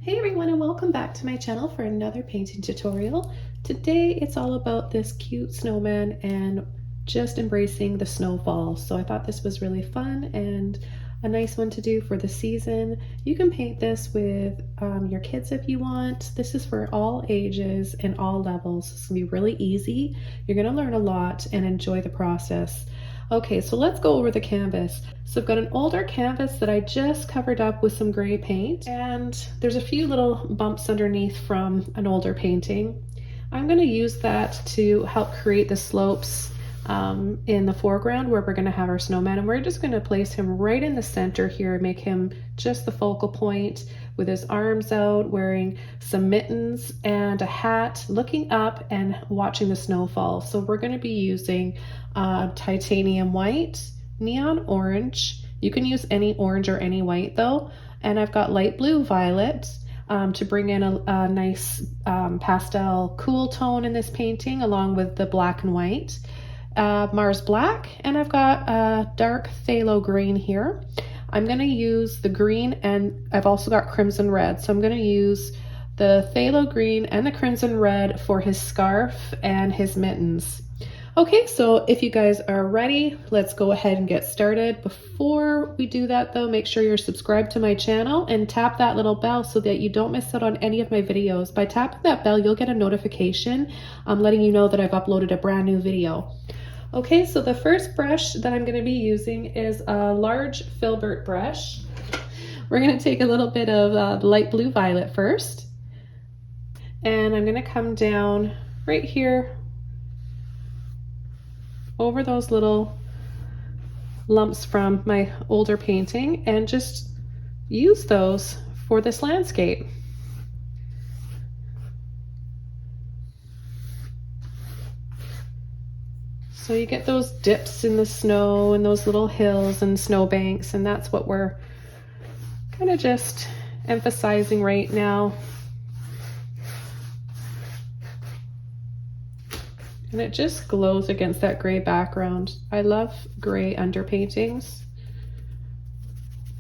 Hey everyone, and welcome back to my channel for another painting tutorial. Today it's all about this cute snowman and just embracing the snowfall. So I thought this was really fun and a nice one to do for the season. You can paint this with your kids if you want. This is for all ages and all levels. It's gonna be really easy. You're gonna learn a lot and enjoy the process. Okay, so let's go over the canvas. So I've got an older canvas that I just covered up with some gray paint, and there's a few little bumps underneath from an older painting. I'm going to use that to help create the slopes in the foreground where we're going to have our snowman, and we're just going to place him right in the center here, make him just the focal point with his arms out, wearing some mittens and a hat, looking up and watching the snowfall. So we're going to be using titanium white, neon orange. You can use any orange or any white though. And I've got light blue violet to bring in a nice pastel cool tone in this painting, along with the black and white. Mars black, and I've got a dark phthalo green here. I'm going to use the green, and I've also got crimson red. So I'm going to use the phthalo green and the crimson red for his scarf and his mittens. Okay, so if you guys are ready, let's go ahead and get started. Before we do that though, make sure you're subscribed to my channel and tap that little bell so that you don't miss out on any of my videos. By tapping that bell, you'll get a notification letting you know that I've uploaded a brand new video. Okay, so the first brush that I'm going to be using is a large Filbert brush. We're going to take a little bit of light blue violet first, and I'm going to come down right here over those little lumps from my older painting and just use those for this landscape. So you get those dips in the snow and those little hills and snowbanks, and that's what we're kind of just emphasizing right now. And it just glows against that gray background. I love gray underpaintings.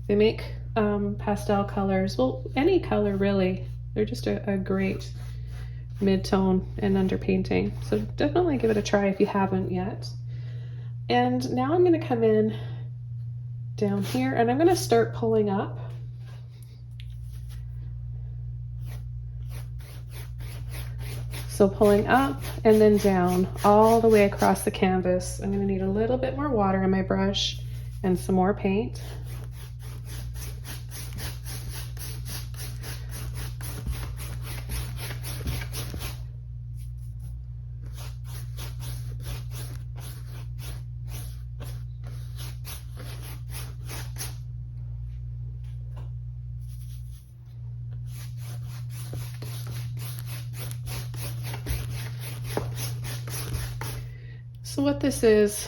They make pastel colors, well, any color really. They're just a great mid-tone and underpainting. So definitely give it a try if you haven't yet. And now I'm going to come in down here, and I'm going to start pulling up. So pulling up and then down all the way across the canvas. I'm going to need a little bit more water in my brush and some more paint. So what this is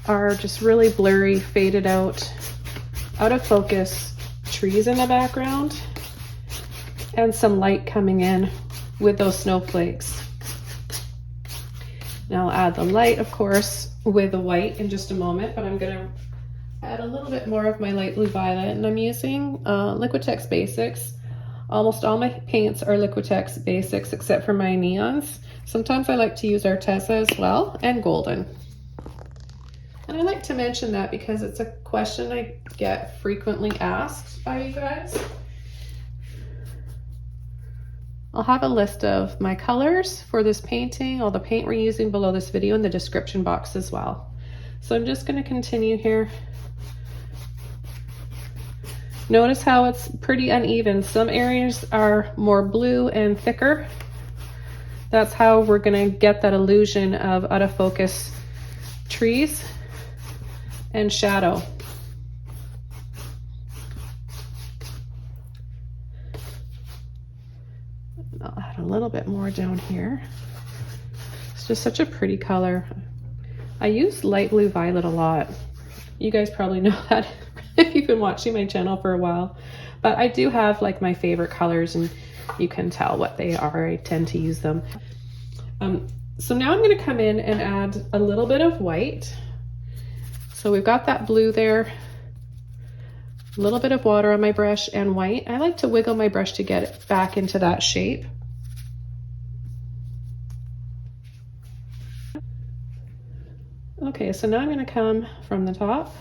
are just really blurry, faded out of focus trees in the background and some light coming in with those snowflakes. Now I'll add the light, of course, with the white in just a moment, but I'm going to add a little bit more of my light blue violet, and I'm using Liquitex Basics. Almost all my paints are Liquitex Basics except for my neons. Sometimes I like to use Arteza as well, and Golden. And I like to mention that because it's a question I get frequently asked by you guys. I'll have a list of my colors for this painting, all the paint we're using below this video in the description box as well. So I'm just going to continue here. Notice how it's pretty uneven. Some areas are more blue and thicker. That's how we're going to get that illusion of out of focus trees and shadow. I'll add a little bit more down here. It's just such a pretty color. I use light blue violet a lot. You guys probably know that if you've been watching my channel for a while, but I do have like my favorite colors, and you can tell what they are. I tend to use them. So now I'm going to come in and add a little bit of white. So we've got that blue there. A little bit of water on my brush and white. I like to wiggle my brush to get it back into that shape. Okay, so now I'm going to come from the top.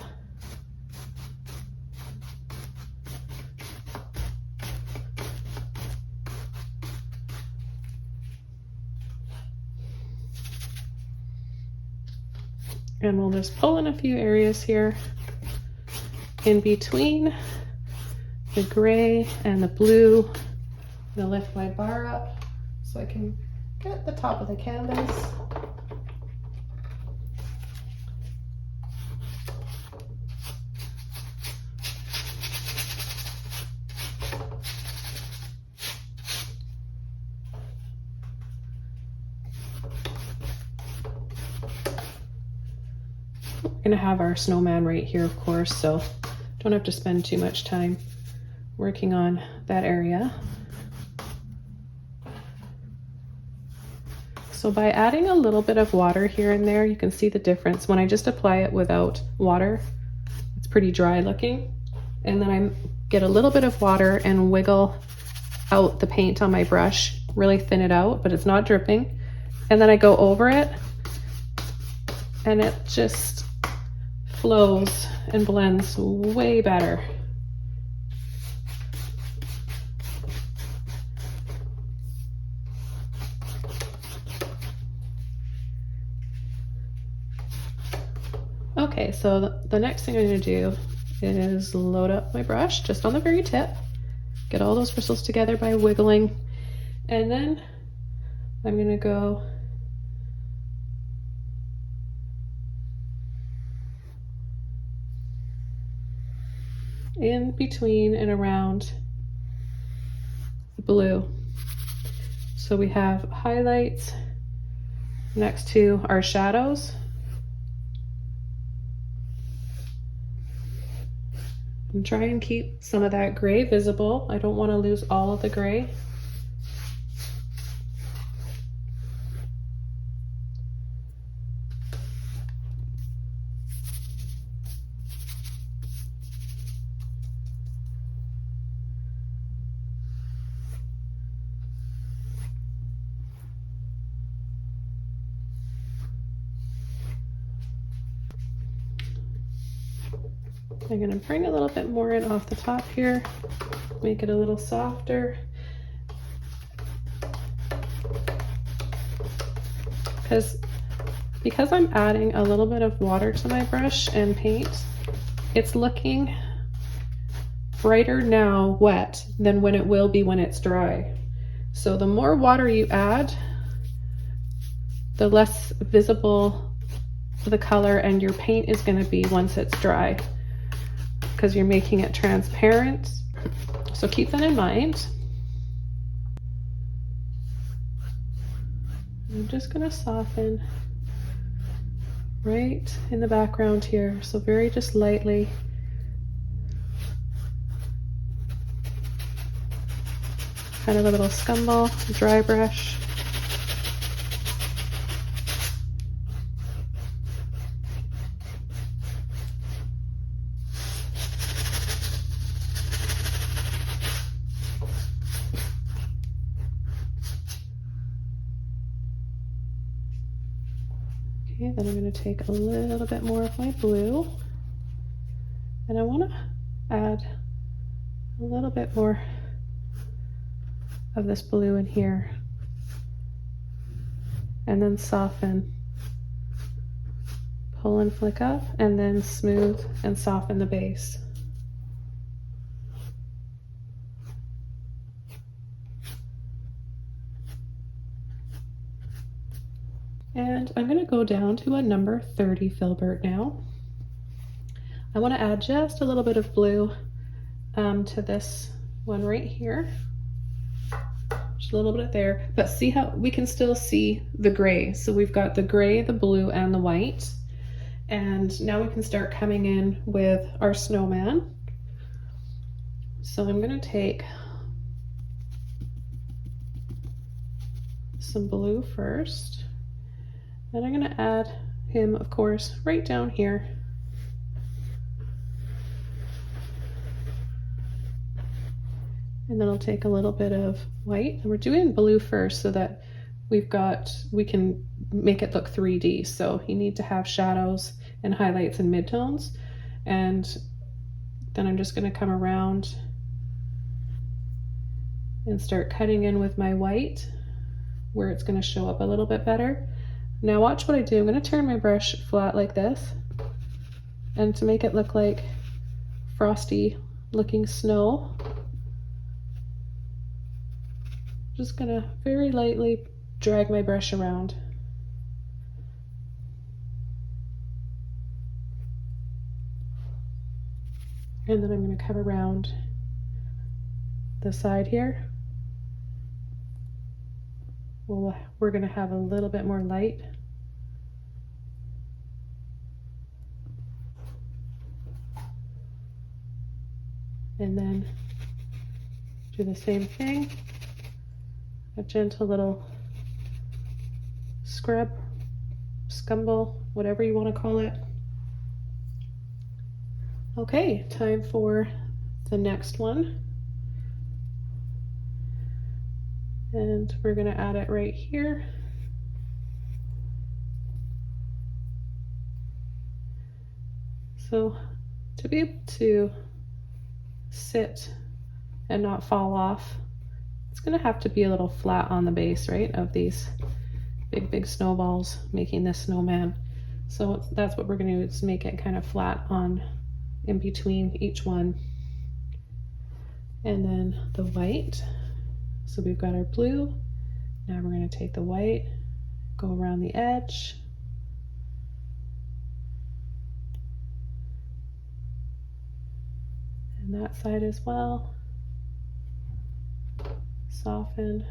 And we'll just pull in a few areas here in between the gray and the blue. I'm going to lift my bar up so I can get the top of the canvas. We're gonna have our snowman right here, of course, so don't have to spend too much time working on that area. So by adding a little bit of water here and there, you can see the difference. When I just apply it without water, it's pretty dry looking. And then I get a little bit of water and wiggle out the paint on my brush, really thin it out, but it's not dripping. And then I go over it and it just flows and blends way better. Okay, so the next thing I'm going to do is load up my brush just on the very tip, get all those bristles together by wiggling, and then I'm going to go in between and around the blue. So we have highlights next to our shadows. And try and keep some of that gray visible. I don't want to lose all of the gray. I'm going to bring a little bit more in off the top here, make it a little softer. Because I'm adding a little bit of water to my brush and paint, it's looking brighter now wet than when it will be when it's dry. So the more water you add, the less visible the color and your paint is going to be once it's dry, because you're making it transparent. So keep that in mind. I'm just going to soften right in the background here, so very just lightly. Kind of a little scumball, dry brush. Okay, then I'm going to take a little bit more of my blue, and I want to add a little bit more of this blue in here, and then soften, pull and flick up, and then smooth and soften the base. And I'm going to go down to a number 30 Filbert now. I want to add just a little bit of blue to this one right here. Just a little bit there, but see how we can still see the gray. So we've got the gray, the blue, and the white. And now we can start coming in with our snowman. So I'm going to take some blue first. And I'm going to add him, of course, right down here. And then I'll take a little bit of white, and we're doing blue first so that we can make it look 3D. So you need to have shadows and highlights and midtones. And then I'm just going to come around and start cutting in with my white where it's going to show up a little bit better. Now watch what I do. I'm going to turn my brush flat like this, and to make it look like frosty looking snow, just going to very lightly drag my brush around. And then I'm going to come around the side here. Well, we're going to have a little bit more light. And then do the same thing, a gentle little scrub, scumble, whatever you want to call it. Okay, time for the next one. And we're going to add it right here. So to be able to sit and not fall off, it's going to have to be a little flat on the base, right, of these big snowballs making this snowman. So that's what we're going to do, is make it kind of flat on in between each one. And then the white. So we've got our blue. Now we're going to take the white, go around the edge. And that side as well. Soften.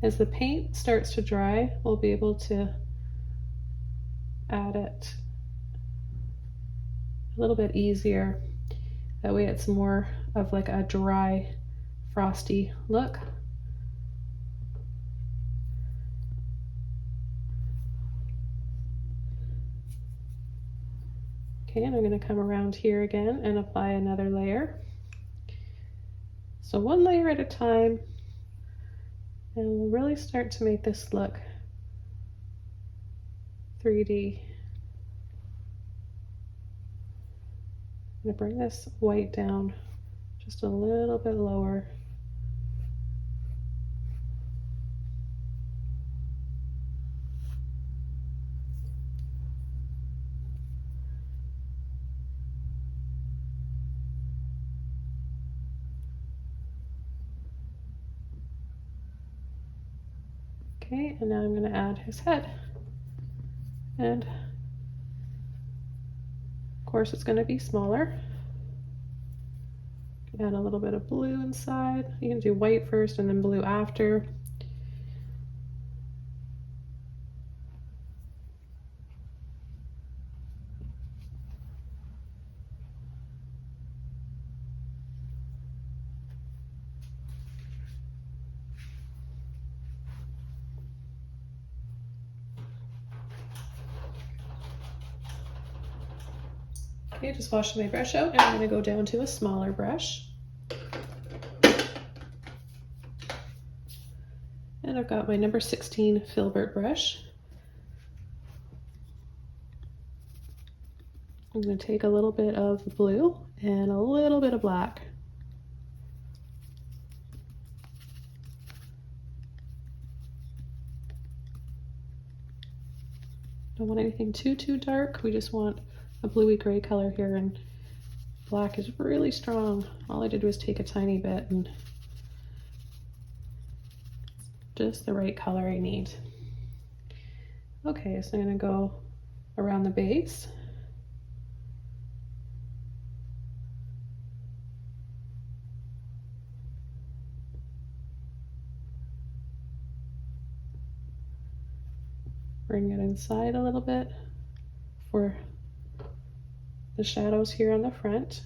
As the paint starts to dry, we'll be able to add it a little bit easier. That way it's more of like a dry, frosty look. Okay, and I'm going to come around here again and apply another layer. So one layer at a time, and we'll really start to make this look 3D. I'm going to bring this white down just a little bit lower. Okay, and now I'm going to add his head. And of course it's going to be smaller. Add a little bit of blue inside. You can do white first and then blue after. Okay, just washing my brush out, and I'm going to go down to a smaller brush. And I've got my number 16 Filbert brush. I'm going to take a little bit of blue and a little bit of black. Don't want anything too dark. We just want a bluey gray color here, and black is really strong. All I did was take a tiny bit, and just the right color I need. Okay, so I'm going to go around the base. Bring it inside a little bit for the shadows here on the front.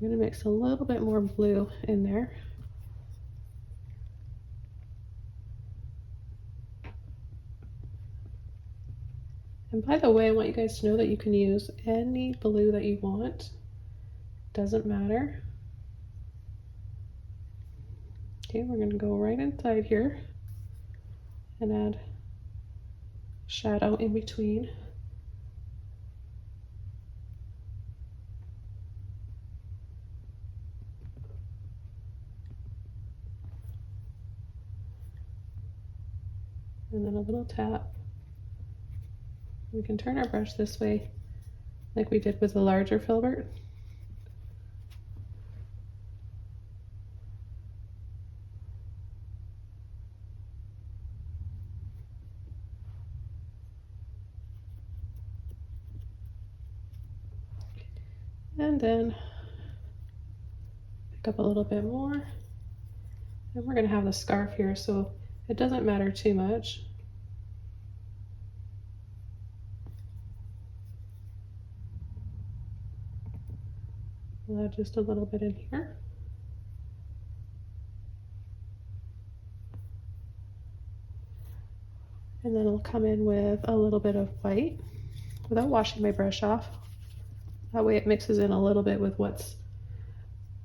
I'm going to mix a little bit more blue in there. And by the way, I want you guys to know that you can use any blue that you want. Doesn't matter. Okay, we're gonna go right inside here and add shadow in between. And then a little tap. We can turn our brush this way like we did with the larger filbert. And then pick up a little bit more. And we're going to have the scarf here, so it doesn't matter too much. I'll add just a little bit in here. And then I'll come in with a little bit of white without washing my brush off. That way it mixes in a little bit with what's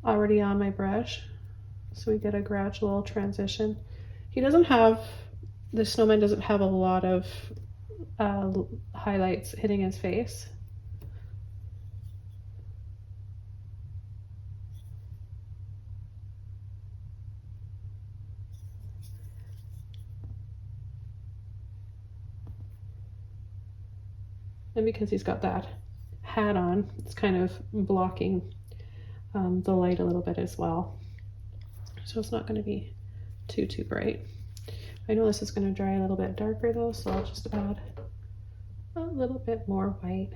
already on my brush, so we get a gradual transition. The snowman doesn't have a lot of highlights hitting his face. And because he's got that hat on, it's kind of blocking the light a little bit as well. So it's not going to be too bright. I know this is going to dry a little bit darker though, so I'll just add a little bit more white.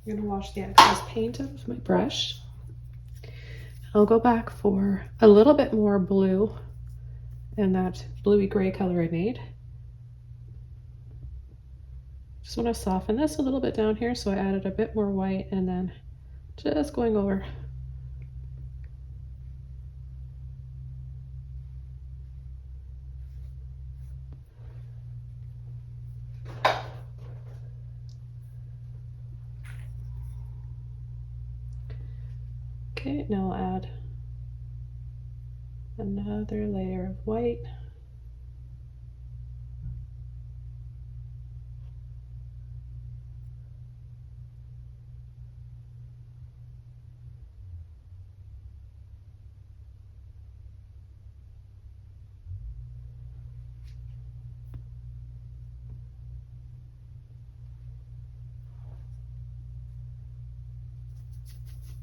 I'm going to wash the excess paint out with my brush. I'll go back for a little bit more blue and that bluey gray color I made. Just want to soften this a little bit down here, so I added a bit more white and then just going over. Okay, now I'll add another layer of white.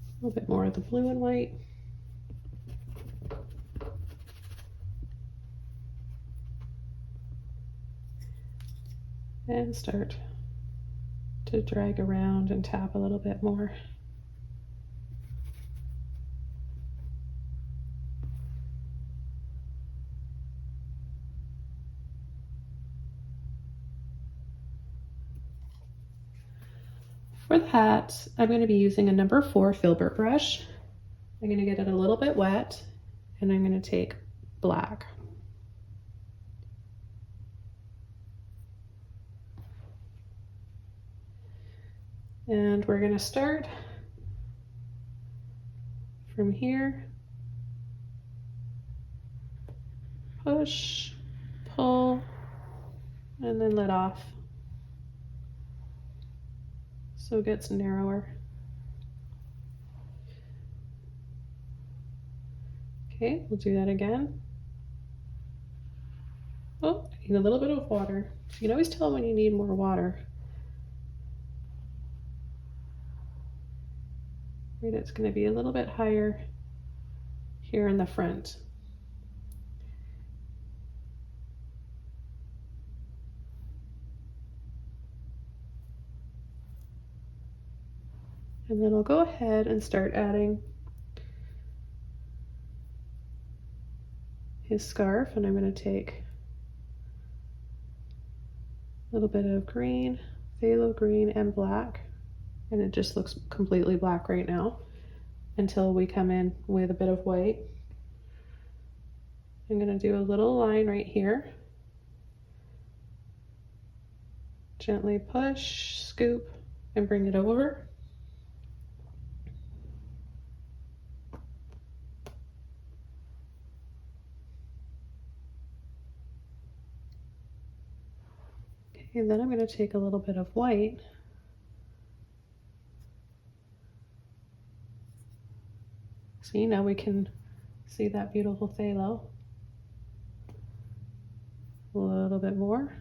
A little bit more of the blue and white. And start to drag around and tap a little bit more. For the hat, I'm going to be using a number 4 Filbert brush. I'm going to get it a little bit wet, and I'm going to take black. And we're going to start from here. Push, pull, and then let off. So it gets narrower. Okay, we'll do that again. Oh, I need a little bit of water. You can always tell when you need more water. Right, it's going to be a little bit higher here in the front. And then I'll go ahead and start adding his scarf, and I'm going to take a little bit of green, phthalo green, and black, and it just looks completely black right now until we come in with a bit of white. I'm going to do a little line right here. Gently push, scoop, and bring it over. Okay, and then I'm going to take a little bit of white see now we can see that beautiful phthalo. A little bit more.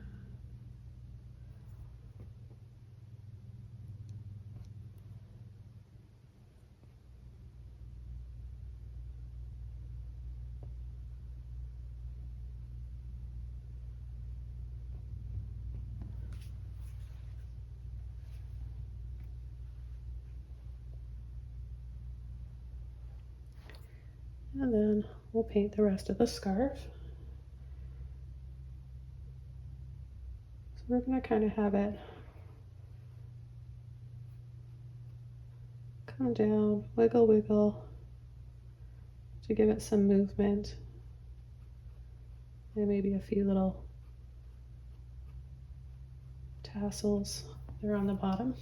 And then we'll paint the rest of the scarf. So we're going to kind of have it come down, wiggle, wiggle, to give it some movement. And maybe a few little tassels there on the bottom.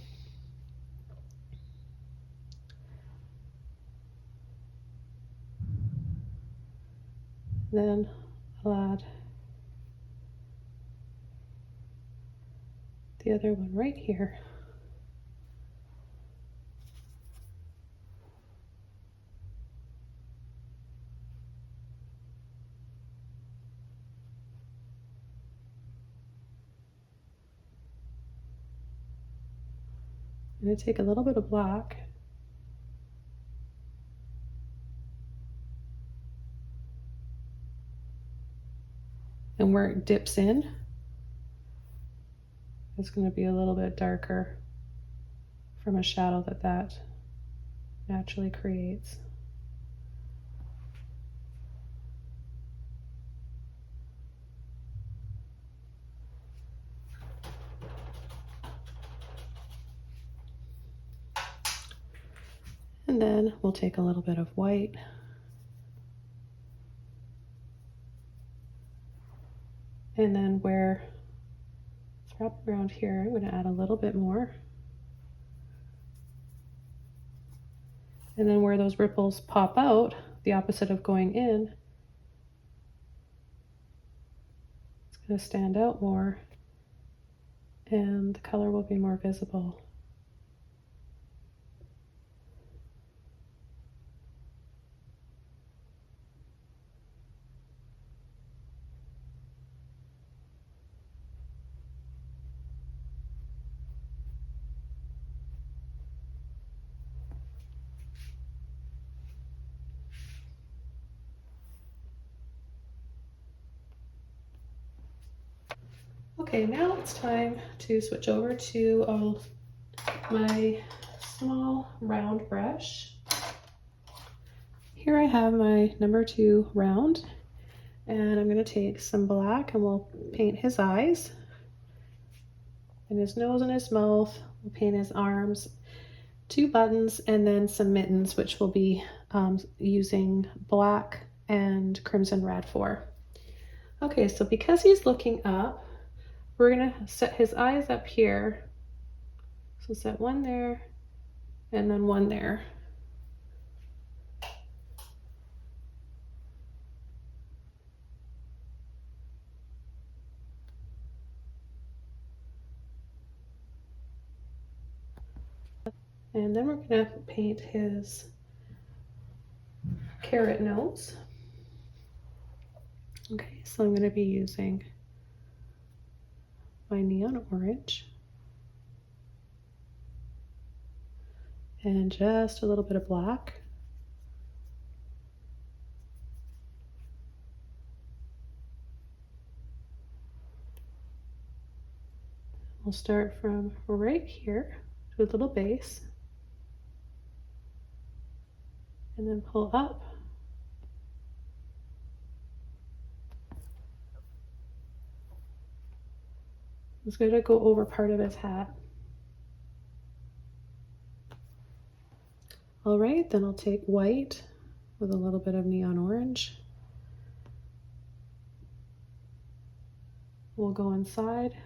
Then I'll add the other one right here. I'm going to take a little bit of black and where it dips in, it's going to be a little bit darker from a shadow that naturally creates. And then we'll take a little bit of white and then where it's wrapped around here, I'm going to add a little bit more. And then where those ripples pop out, the opposite of going in, it's going to stand out more and the color will be more visible. Okay, now it's time to switch over to my small round brush. Here I have my number 2 round, and I'm going to take some black and we'll paint his eyes and his nose and his mouth. We'll paint his arms, 2 buttons, and then some mittens, which we'll be using black and crimson red for. Okay, so because he's looking up, we're going to set his eyes up here. So set one there and then one there. And then we're going to paint his carrot nose. Okay, so I'm going to be using my neon orange and just a little bit of black. We'll start from right here to a little base and then pull up. It's going to go over part of his hat. All right, then I'll take white with a little bit of neon orange. We'll go inside.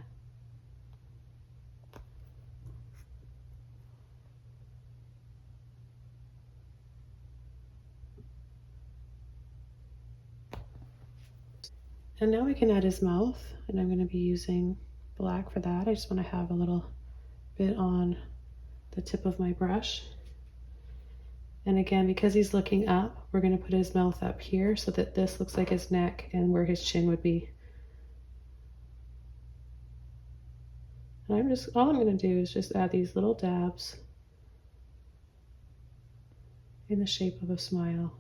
And now we can add his mouth, and I'm going to be using black for that. I just want to have a little bit on the tip of my brush. And again, because he's looking up, we're going to put his mouth up here so that this looks like his neck and where his chin would be. And all I'm going to do is just add these little dabs in the shape of a smile.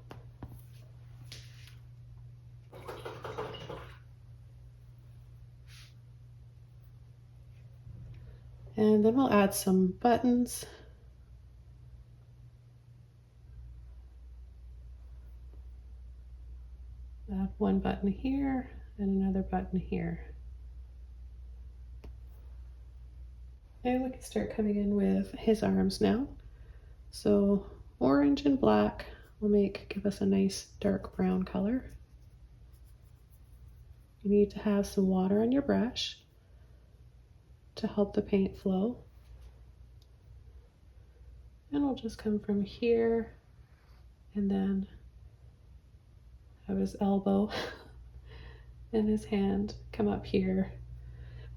And then we'll add some buttons. Add one button here and another button here. And we can start coming in with his arms now. So orange and black will give us a nice dark brown color. You need to have some water on your brush to help the paint flow. And we'll just come from here and then have his elbow and his hand come up here.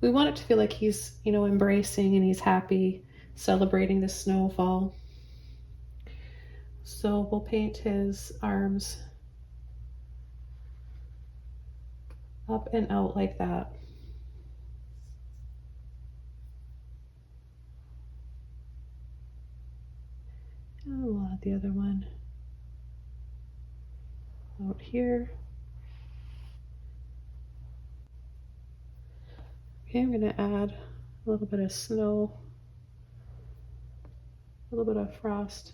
We want it to feel like he's, embracing and he's happy, celebrating the snowfall. So we'll paint his arms up and out like that. And we'll add the other one out here. Okay, I'm going to add a little bit of snow, a little bit of frost,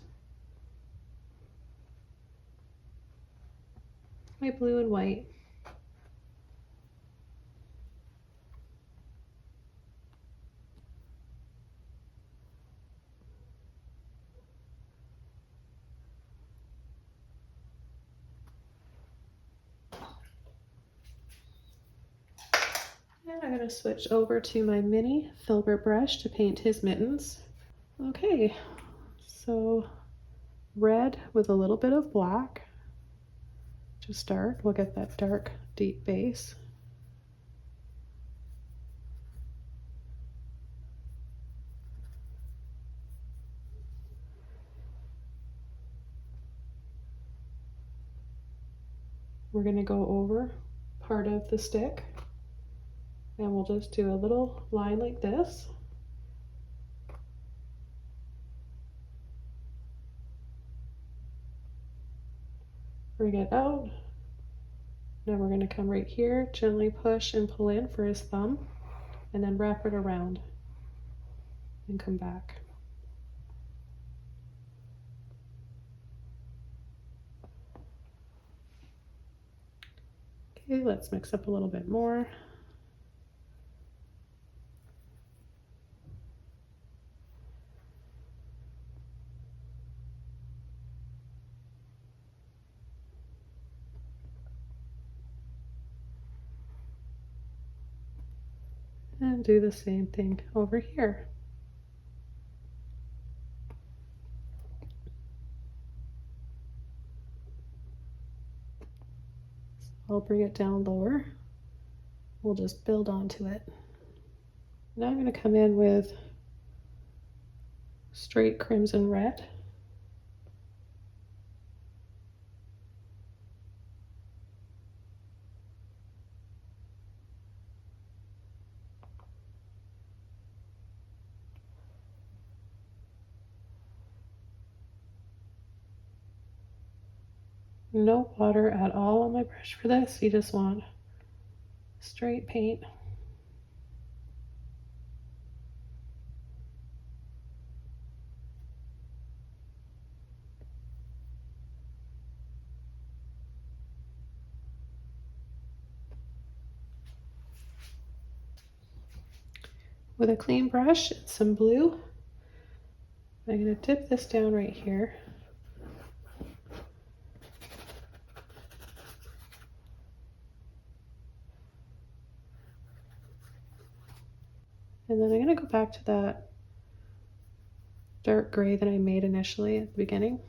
my blue and white. And I'm going to switch over to my mini Filbert brush to paint his mittens. Okay, so red with a little bit of black to start. We'll get that dark, deep base. We're going to go over part of the stick and we'll just do a little line like this. Bring it out. Now we're going to come right here, gently push and pull in for his thumb, and then wrap it around and come back. Okay, let's mix up a little bit more. And do the same thing over here. I'll bring it down lower. We'll just build onto it. Now I'm going to come in with straight crimson red. No water at all on my brush for this. You just want straight paint. with a clean brush and some blue. I'm going to dip this down right here. And then I'm going to go back to that dark gray that I made initially at the beginning.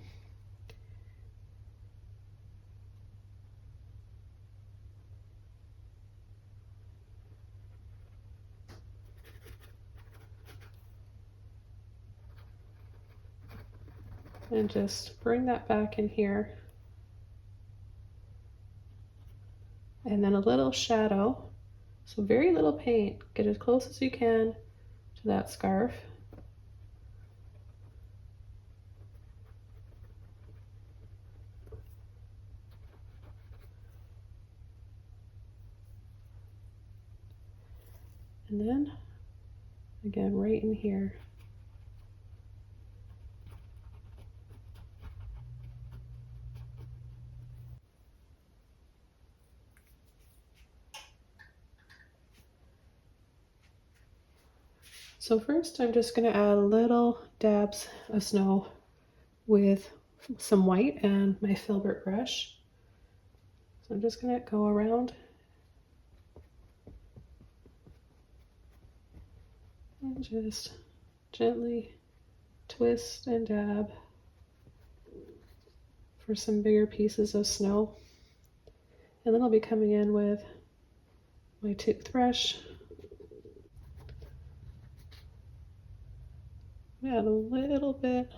And just bring that back in here. And then a little shadow. So very little paint. Get as close as you can to that scarf. And then, again, right in here. So first I'm just going to add little dabs of snow with some white and my Filbert brush. So I'm just going to go around and just gently twist and dab for some bigger pieces of snow. And then I'll be coming in with my toothbrush. Add a little bit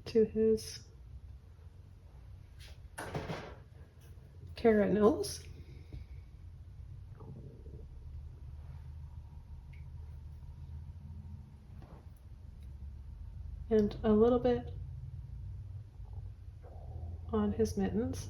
to his carrot nose. And a little bit on his mittens.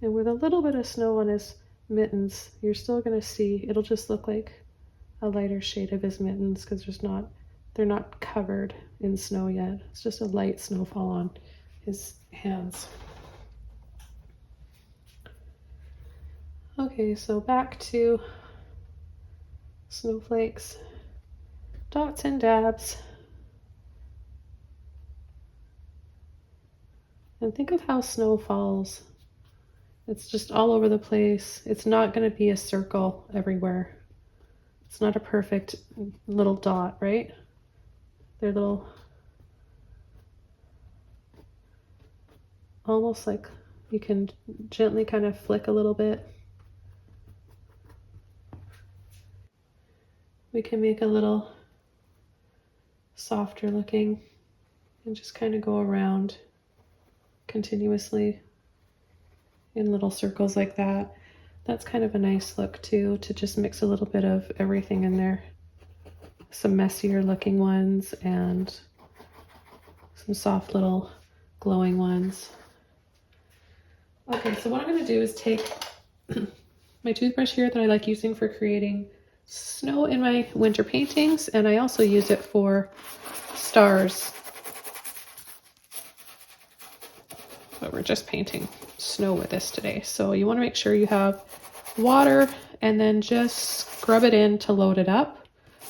And with a little bit of snow on his mittens, you're still going to see, it'll just look like a lighter shade of his mittens because they're not covered in snow yet. It's just a light snowfall on his hands. Okay, so back to snowflakes, dots and dabs. And think of how snow falls. It's just all over the place. It's not going to be a circle everywhere. It's not a perfect little dot, right? They're little, almost like you can gently kind of flick a little bit. We can make a little softer looking and just kind of go around continuously in little circles like that. That's kind of a nice look too, to just mix a little bit of everything in there. Some messier looking ones and some soft little glowing ones. Okay, so what I'm going to do is take my toothbrush here that I like using for creating snow in my winter paintings, and I also use it for stars. But we're just painting snow with this today. So you want to make sure you have water and then just scrub it in to load it up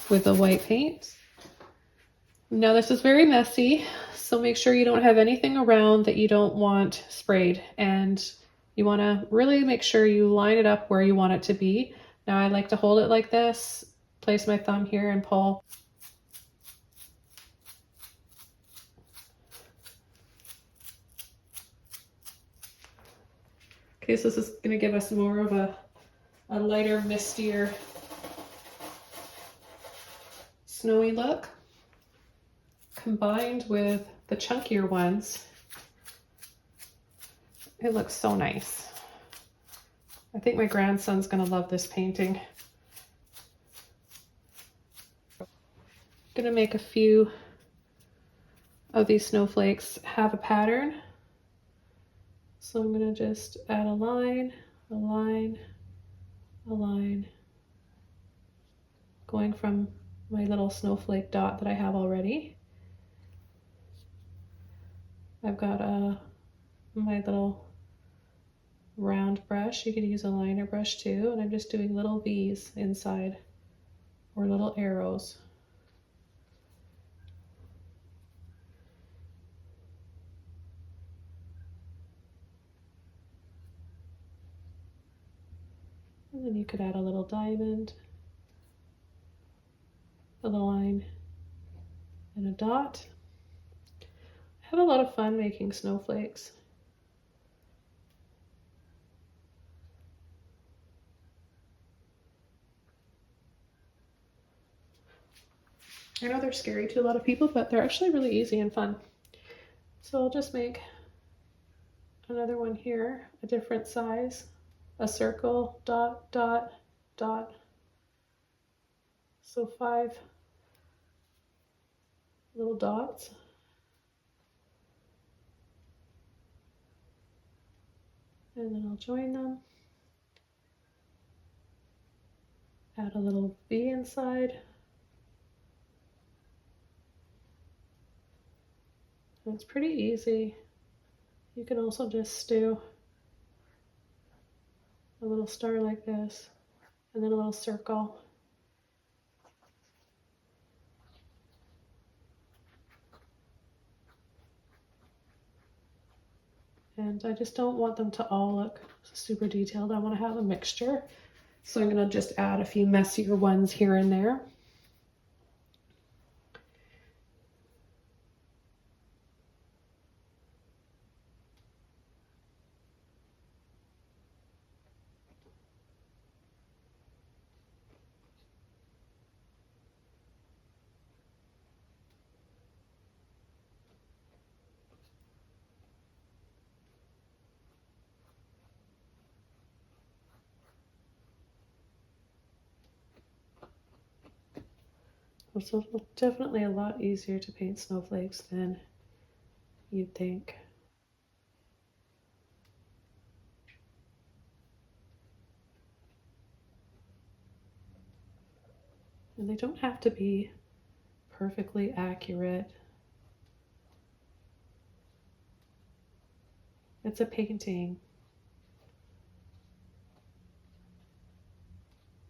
with the white paint. Now this is very messy, so make sure you don't have anything around that you don't want sprayed, and you want to really make sure you line it up where you want it to be. Now I like to hold it like this, place my thumb here and pull. Okay, so this is going to give us more of a lighter, mistier, snowy look, combined with the chunkier ones. It looks so nice. I think my grandson's going to love this painting. I'm going to make a few of these snowflakes have a pattern. So I'm going to just add a line, a line, a line, going from my little snowflake dot that I have already. I've got my little round brush. You could use a liner brush too, and I'm just doing little V's inside, or little arrows. And then you could add a little diamond, a little line, and a dot. I have a lot of fun making snowflakes. I know they're scary to a lot of people, but they're actually really easy and fun. So I'll just make another one here, a different size, a circle, dot, dot, dot. So 5 little dots. And then I'll join them. Add a little V inside. And it's pretty easy. You can also just do a little star like this, and then a little circle. And I just don't want them to all look super detailed. I want to have a mixture. So I'm going to just add a few messier ones here and there. It's definitely a lot easier to paint snowflakes than you'd think. And they don't have to be perfectly accurate. It's a painting.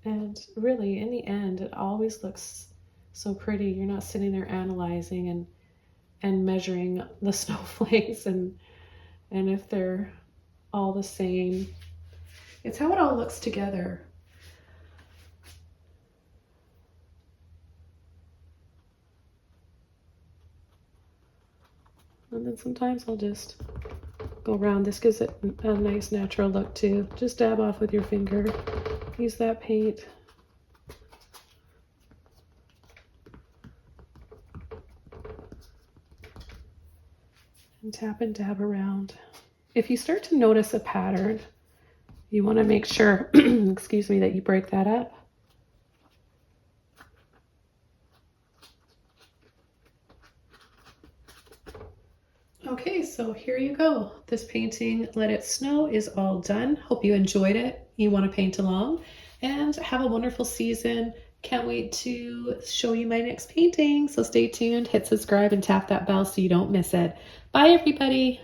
And really, in the end, it always looks so pretty. You're not sitting there analyzing and measuring the snowflakes and if they're all the same. It's how it all looks together. And then sometimes I'll just go around. This gives it a nice natural look too. Just dab off with your finger. Use that paint. And tap and dab around. If you start to notice a pattern, you want to make sure, excuse me, that you break that up. Okay, so here you go. This painting, Let It Snow, is all done. Hope you enjoyed it. You want to paint along, and have a wonderful season. Can't wait to show you my next painting. So stay tuned, hit subscribe, and tap that bell so you don't miss it. Bye, everybody.